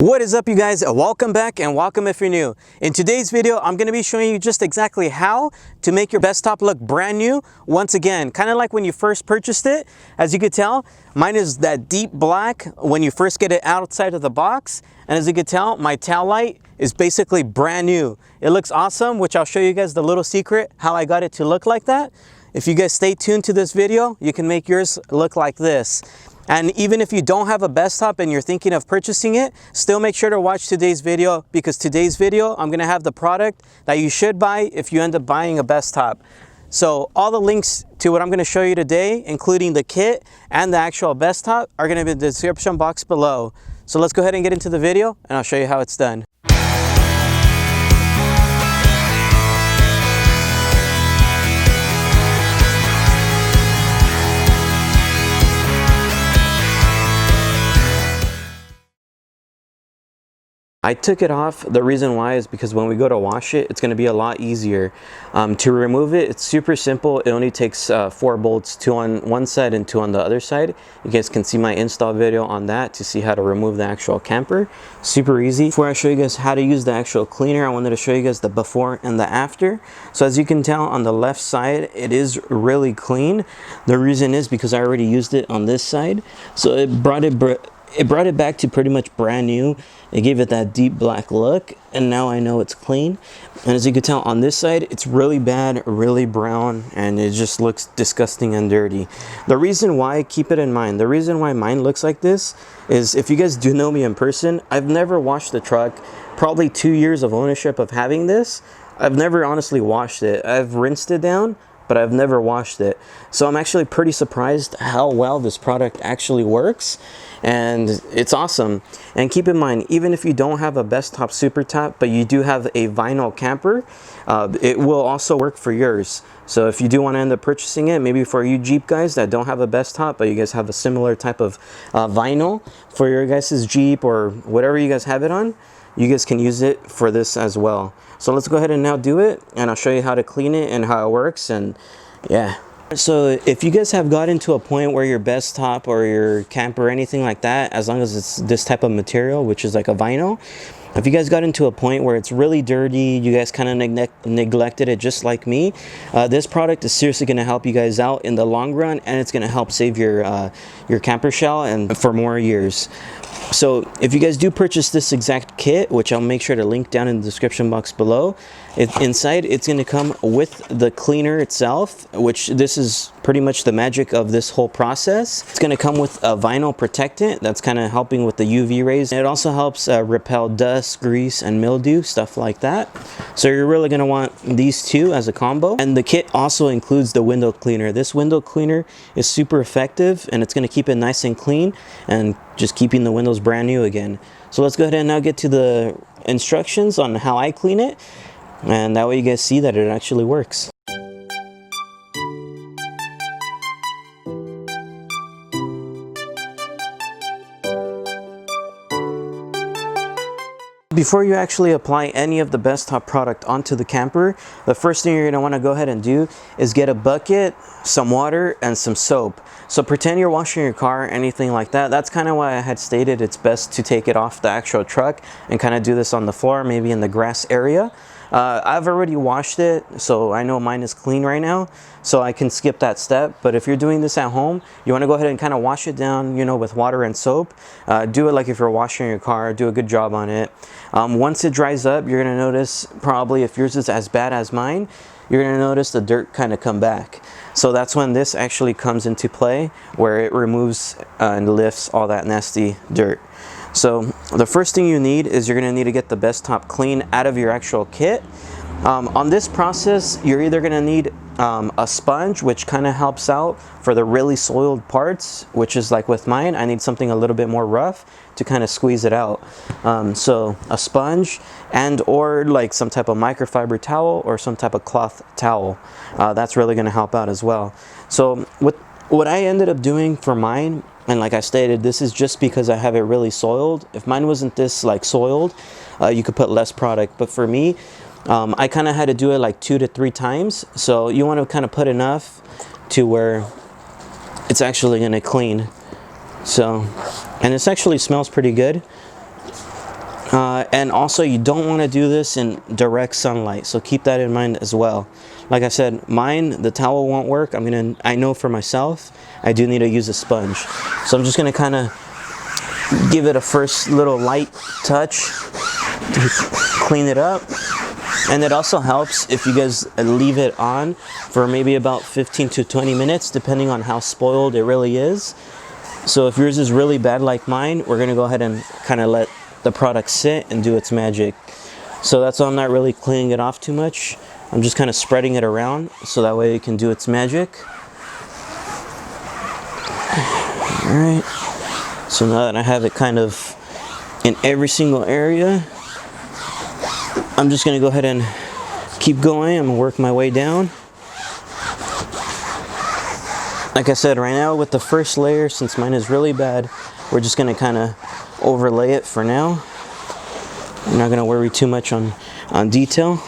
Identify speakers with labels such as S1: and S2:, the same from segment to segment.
S1: What is up, you guys? Welcome back and welcome if you're new. In today's video, I'm going to be showing you just exactly how to make your Bestop look brand new. Once again, kind of like when you first purchased it. As you could tell, mine is that deep black when you first get it outside of the box. And as you could tell, my tail light is basically brand new. It looks awesome, which I'll show you guys the little secret how I got it to look like that. If you guys stay tuned to this video, you can make yours look like this. And even if you don't have a Bestop and you're thinking of purchasing it, still make sure to watch today's video, because today's video, I'm gonna have the product that you should buy if you end up buying a Bestop. So all the links to what I'm gonna show you today, including the kit and the actual Bestop, are gonna be in the description box below. So let's go ahead and get into the video and I'll show you how it's done. I took it off. The reason why is because when we go to wash it, it's going to be a lot easier. To remove it, it's super simple. It only takes 4 bolts, 2 on one side and 2 on the other side. You guys can see my install video on that to see how to remove the actual camper. Super easy. Before I show you guys how to use the actual cleaner, I wanted to show you guys the before and the after. So as you can tell on the left side, it is really clean. The reason is because I already used it on this side. So it brought it back to pretty much brand new. It gave it that deep black look, and now I know it's clean. And as you can tell on this side, it's really bad, really brown, and it just looks disgusting and dirty. The reason why, keep it in mind, the reason why mine looks like this is, if you guys do know me in person, I've never washed the truck. Probably 2 years of ownership of having this, I've never honestly washed it. I've rinsed it down, but I've never washed it. So I'm actually pretty surprised how well this product actually works, and it's awesome. And keep in mind, even if you don't have a Bestop SUPERTOP, but you do have a vinyl camper, it will also work for yours. So if you do want to end up purchasing it, maybe for you Jeep guys that don't have a Bestop, but you guys have a similar type of vinyl for your guys' Jeep or whatever you guys have it on, you guys can use it for this as well. So let's go ahead and now do it, and I'll show you how to clean it and how it works. And yeah, so if you guys have gotten to a point where your Bestop or your camper or anything like that, as long as it's this type of material, which is like a vinyl, if you guys got into a point where it's really dirty, you guys kind of neglected it just like me, this product is seriously going to help you guys out in the long run, and it's going to help save your camper shell and for more years. So if you guys do purchase this exact kit, which I'll make sure to link down in the description box below, inside it's going to come with the cleaner itself, which this is pretty much the magic of this whole process. It's going to come with a vinyl protectant that's kind of helping with the UV rays. And it also helps repel dust, grease, and mildew, stuff like that. So you're really going to want these two as a combo. And the kit also includes the window cleaner. This window cleaner is super effective, and it's going to keep it nice and clean and just keeping the windows brand new again. So let's go ahead and now get to the instructions on how I clean it, and that way you guys see that it actually works. Before you actually apply any of the Bestop product onto the camper, the first thing you're going to want to go ahead and do is get a bucket, some water, and some soap. So pretend you're washing your car, anything like that. That's kind of why I had stated it's best to take it off the actual truck and kind of do this on the floor, maybe in the grass area. I've already washed it, so I know mine is clean right now, so I can skip that step. But if you're doing this at home, you want to go ahead and kind of wash it down, you know, with water and soap. Do it like if you're washing your car. Do a good job on it. Once it dries up, you're going to notice, probably if yours is as bad as mine, you're going to notice the dirt kind of come back. So that's when this actually comes into play, where it removes and lifts all that nasty dirt. So the first thing you need is you're going to need to get the Bestop clean out of your actual kit. On this process, you're either going to need a sponge, which kind of helps out for the really soiled parts, which is like with mine, I need something a little bit more rough to kind of squeeze it out. So a sponge, and or like some type of microfiber towel or some type of cloth towel. That's really going to help out as well. So what I ended up doing for mine, and like I stated, this is just because I have it really soiled. If mine wasn't this like soiled, you could put less product. But for me, I kind of had to do it like 2 to 3 times. So you want to kind of put enough to where it's actually going to clean. So, and this actually smells pretty good. And also you don't want to do this in direct sunlight, so keep that in mind as well. Like I said, mine, the towel won't work. I know for myself, I do need to use a sponge. So I'm just gonna kind of give it a first little light touch to clean it up. And it also helps if you guys leave it on for maybe about 15 to 20 minutes, depending on how spoiled it really is. So if yours is really bad like mine, we're gonna go ahead and kind of let the product sit and do its magic. So that's why I'm not really cleaning it off too much. I'm just kind of spreading it around so that way it can do its magic. Alright, so now that I have it kind of in every single area, I'm just gonna go ahead and keep going. I'm gonna work my way down. Like I said, right now with the first layer, since mine is really bad, we're just gonna kind of overlay it for now. I'm not gonna worry too much on detail.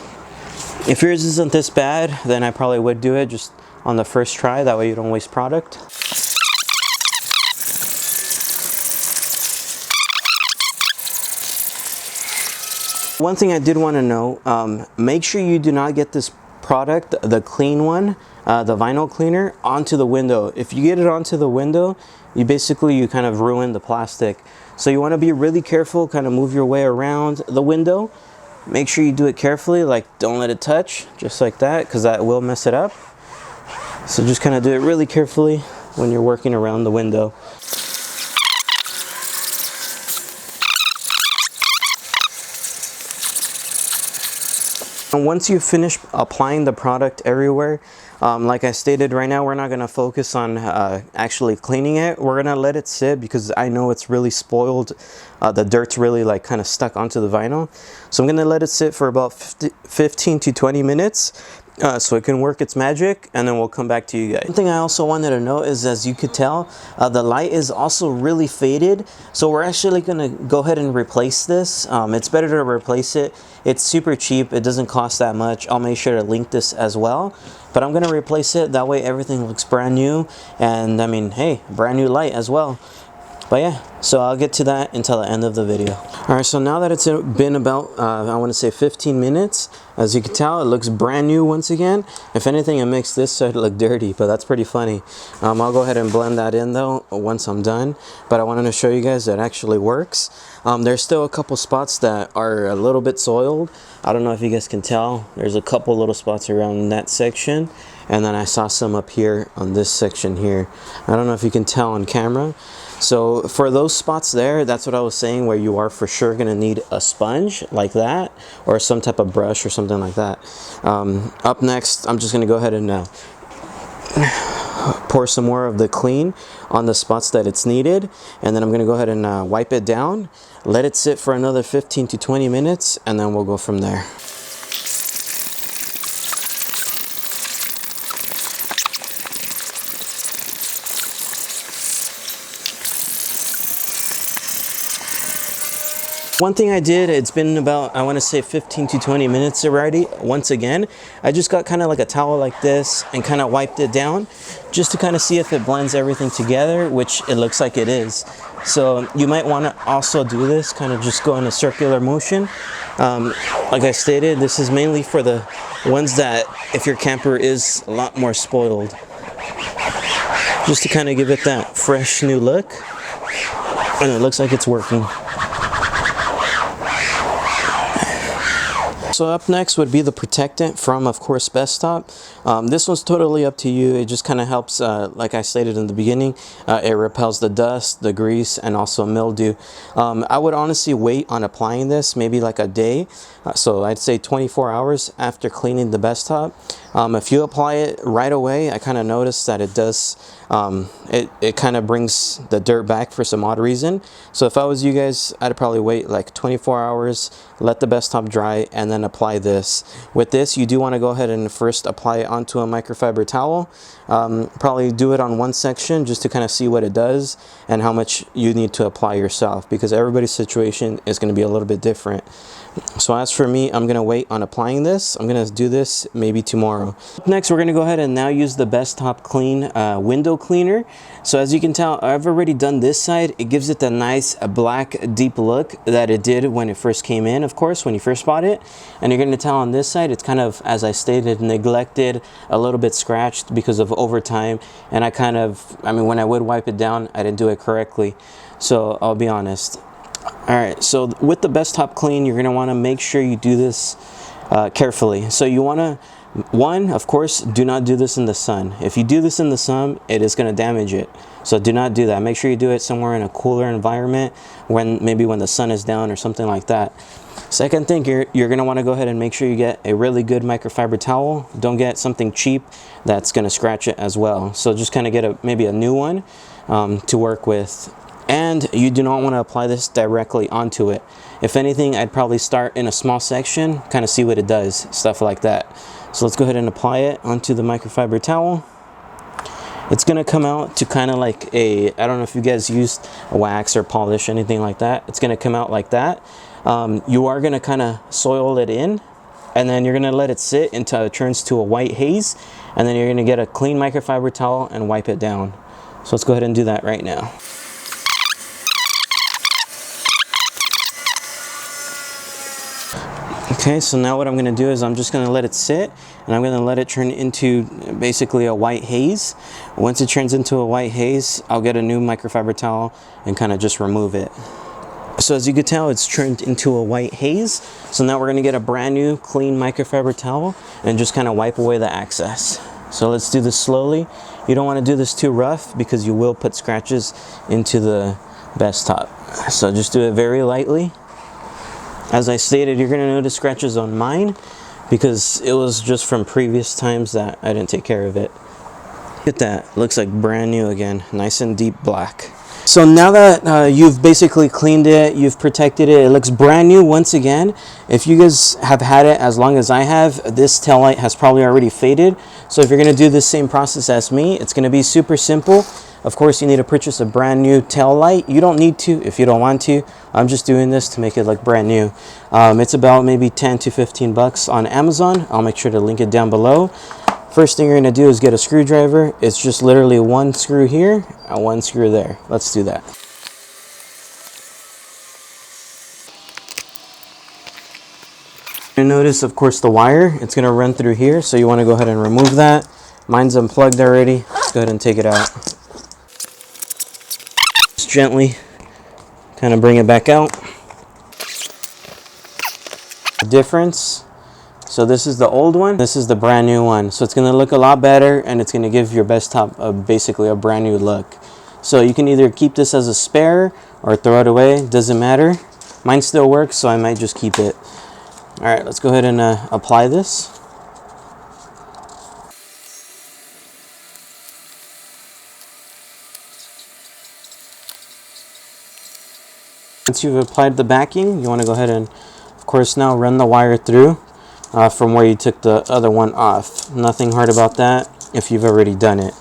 S1: If yours isn't this bad, then I probably would do it just on the first try. That way you don't waste product. One thing I did want to know, make sure you do not get this product, the clean one, the vinyl cleaner, onto the window. If you get it onto the window, you kind of ruin the plastic. So you want to be really careful, kind of move your way around the window. Make sure you do it carefully, like don't let it touch, just like that, because that will mess it up. So just kind of do it really carefully when you're working around the window. And once you finish applying the product everywhere, like I stated, right now we're not going to focus on actually cleaning it. We're going to let it sit because I know it's really spoiled. The dirt's really like kind of stuck onto the vinyl. So I'm going to let it sit for about 15 to 20 minutes so it can work its magic, and then we'll come back to you guys. One thing I also wanted to note is, as you could tell, the light is also really faded. So we're actually going to go ahead and replace this. It's better to replace it. It's super cheap. It doesn't cost that much. I'll make sure to link this as well. But I'm going to replace it. That way everything looks brand new. And I mean, hey, brand new light as well. But yeah, so I'll get to that until the end of the video. Alright, so now that it's been about, I want to say 15 minutes, as you can tell, it looks brand new once again. If anything, it makes this side look dirty, but that's pretty funny. I'll go ahead and blend that in though once I'm done. But I wanted to show you guys that it actually works. There's still a couple spots that are a little bit soiled. I don't know if you guys can tell. There's a couple little spots around that section. And then I saw some up here on this section here. I don't know if you can tell on camera. So for those spots there, that's what I was saying, where you are for sure going to need a sponge like that, or some type of brush or something like that. Up next, I'm just going to go ahead and pour some more of the clean on the spots that it's needed. And then I'm going to go ahead and wipe it down, let it sit for another 15 to 20 minutes, and then we'll go from there. One thing I did, it's been about, I want to say 15 to 20 minutes already. Once again, I just got kind of like a towel like this and kind of wiped it down just to kind of see if it blends everything together, which it looks like it is. So you might want to also do this, kind of just go in a circular motion. Like I stated, this is mainly for the ones that if your camper is a lot more spoiled. Just to kind of give it that fresh new look. And it looks like it's working. So up next would be the Protectant from, of course, Bestop. This one's totally up to you. It just kind of helps, like I stated in the beginning, it repels the dust, the grease, and also mildew. I would honestly wait on applying this, maybe like a day. So I'd say 24 hours after cleaning the Bestop. If you apply it right away, I kind of noticed that it does, it kind of brings the dirt back for some odd reason. So if I was you guys, I'd probably wait like 24 hours, let the Bestop dry, and then apply this. With this, you do want to go ahead and first apply it onto a microfiber towel. Probably do it on one section just to kind of see what it does and how much you need to apply yourself, because everybody's situation is going to be a little bit different. So as for me, I'm going to wait on applying this. I'm going to do this maybe tomorrow. Next, we're going to go ahead and now use the Bestop Clean window cleaner. So as you can tell, I've already done this side. It gives it the nice black deep look that it did when it first came in, of course, when you first bought it. And you're going to tell on this side, it's kind of, as I stated, neglected, a little bit scratched because of overtime. And I mean, when I would wipe it down, I didn't do it correctly. So I'll be honest. All right, so with the Bestop clean, you're going to want to make sure you do this carefully. So you want to, one, of course, do not do this in the sun. If you do this in the sun, it is going to damage it. So do not do that. Make sure you do it somewhere in a cooler environment, maybe when the sun is down or something like that. Second thing, you're going to want to go ahead and make sure you get a really good microfiber towel. Don't get something cheap that's going to scratch it as well. So just kind of get maybe a new one to work with. And you do not want to apply this directly onto it. If anything, I'd probably start in a small section, kind of see what it does, stuff like that. So let's go ahead and apply it onto the microfiber towel. It's going to come out to kind of like I don't know if you guys used a wax or polish, anything like that. It's going to come out like that. You are going to kind of soil it in, and then you're going to let it sit until it turns to a white haze, and then you're going to get a clean microfiber towel and wipe it down. So let's go ahead and do that right now. Okay, so now what I'm going to do is I'm just going to let it sit, and I'm going to let it turn into basically a white haze. Once it turns into a white haze, I'll get a new microfiber towel and kind of just remove it. So as you can tell, it's turned into a white haze. So now we're going to get a brand new clean microfiber towel and just kind of wipe away the excess. So let's do this slowly. You don't want to do this too rough because you will put scratches into the Bestop. So just do it very lightly. As I stated, you're going to notice scratches on mine because it was just from previous times that I didn't take care of it. Look at that. Looks like brand new again. Nice and deep black. So now that you've basically cleaned it, you've protected it, it looks brand new once again. If you guys have had it as long as I have, this tail light has probably already faded. So if you're going to do the same process as me, it's going to be super simple. Of course, you need to purchase a brand new tail light. You don't need to if you don't want to. I'm just doing this to make it look brand new. It's about maybe 10 to 15 bucks on Amazon. I'll make sure to link it down below. First thing you're going to do is get a screwdriver. It's just literally one screw here and one screw there. Let's do that. You notice, of course, the wire. It's going to run through here, so you want to go ahead and remove that. Mine's unplugged already. Let's go ahead and take it out. Just gently kind of bring it back out. The difference. So this is the old one, this is the brand new one. So it's going to look a lot better, and it's going to give your Bestop basically a brand new look. So you can either keep this as a spare or throw it away, doesn't matter. Mine still works, so I might just keep it. All right, let's go ahead and apply this. Once you've applied the backing, you want to go ahead and, of course, now run the wire through. From where you took the other one off. Nothing hard about that if you've already done it.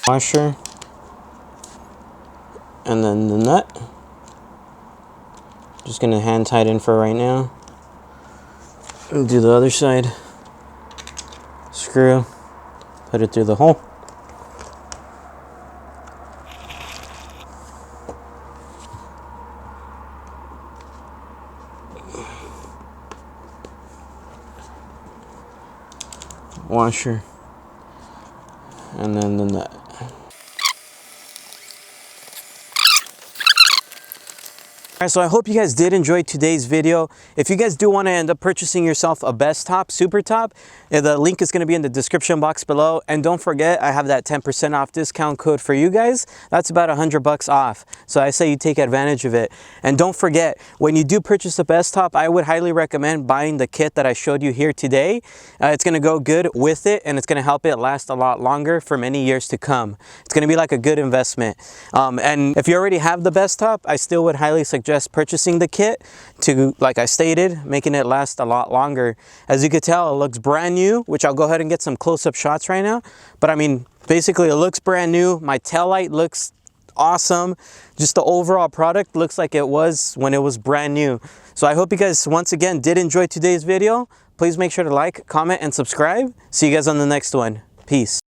S1: Washer. And then the nut. Just going to hand tighten for right now. And do the other side. Screw. Put it through the hole. Washer, and then the nut. Alright, so I hope you guys did enjoy today's video. If you guys do want to end up purchasing yourself a Bestop, SUPERTOP, the link is going to be in the description box below. And don't forget, I have that 10% off discount code for you guys. That's about $100 off. So I say you take advantage of it. And don't forget, when you do purchase a Bestop, I would highly recommend buying the kit that I showed you here today. It's going to go good with it, and it's going to help it last a lot longer for many years to come. It's going to be like a good investment. And if you already have the Bestop, I still would highly suggest purchasing the kit to, like I stated, making it last a lot longer. As you can tell, it looks brand new, which I'll go ahead and get some close-up shots right now. But I mean, basically it looks brand new. My tail light looks awesome. Just the overall product looks like it was when it was brand new. So I hope you guys once again did enjoy today's video. Please make sure to like, comment, and subscribe. See you guys on the next one. Peace.